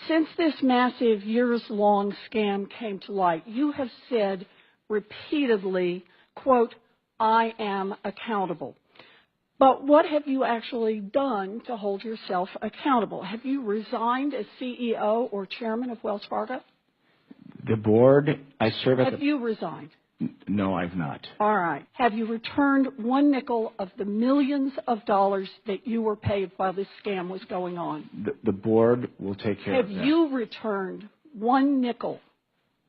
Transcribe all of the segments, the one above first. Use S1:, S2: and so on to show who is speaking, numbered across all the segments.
S1: Since this massive years-long scam came to light, you have said repeatedly, quote, "I am accountable." But what have you actually done to hold yourself accountable? Have you resigned as CEO or chairman of Wells Fargo?
S2: The board, I serve at
S1: Have you resigned?
S2: No, I've not.
S1: All right. Have you returned one nickel of the millions of dollars that you were paid while this scam was going on?
S2: The board will take care of that.
S1: Have you returned one nickel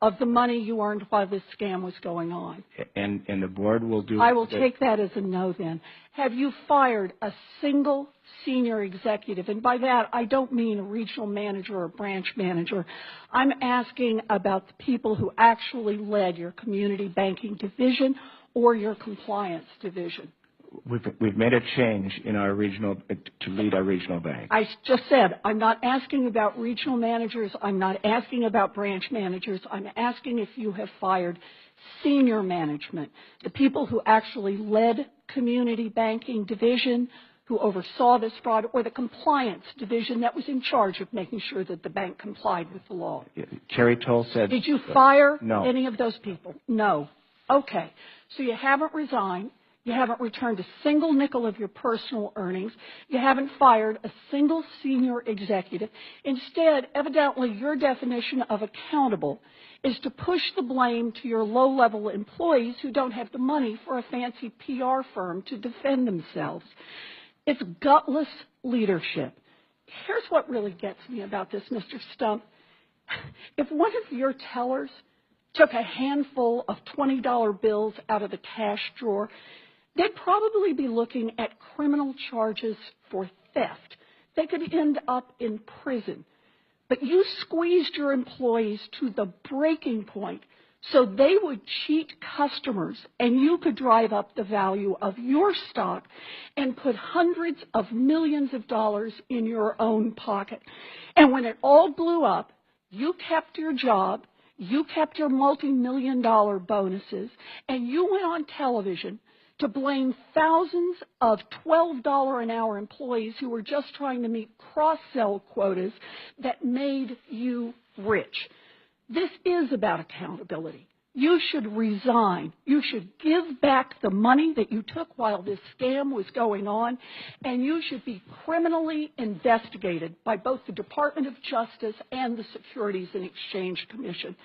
S1: of the money you earned while this scam was going on?
S2: And the board will do...
S1: I will take that as a no then. Have you fired a single senior executive? And by that, I don't mean a regional manager or branch manager. I'm asking about the people who actually led your community banking division or your compliance division.
S2: We've made a change in our regional, to lead our regional bank.
S1: I just said, I'm not asking about regional managers. I'm not asking about branch managers. I'm asking if you have fired senior management, the people who actually led community banking division, who oversaw this fraud, or the compliance division that was in charge of making sure that the bank complied with the law.
S2: Kerry Toll said...
S1: Did you fire
S2: No.
S1: any of those people? No. Okay. So you haven't resigned. You haven't returned a single nickel of your personal earnings. You haven't fired a single senior executive. Instead, evidently, your definition of accountable is to push the blame to your low-level employees who don't have the money for a fancy PR firm to defend themselves. It's gutless leadership. Here's what really gets me about this, Mr. Stump. If one of your tellers took a handful of $20 bills out of the cash drawer, they'd probably be looking at criminal charges for theft. They could end up in prison. But you squeezed your employees to the breaking point so they would cheat customers and you could drive up the value of your stock and put hundreds of millions of dollars in your own pocket. And when it all blew up, you kept your job, you kept your multi-million-dollar bonuses, and you went on television to blame thousands of $12 an hour employees who were just trying to meet cross-sell quotas that made you rich. This is about accountability. You should resign. You should give back the money that you took while this scam was going on, and you should be criminally investigated by both the Department of Justice and the Securities and Exchange Commission.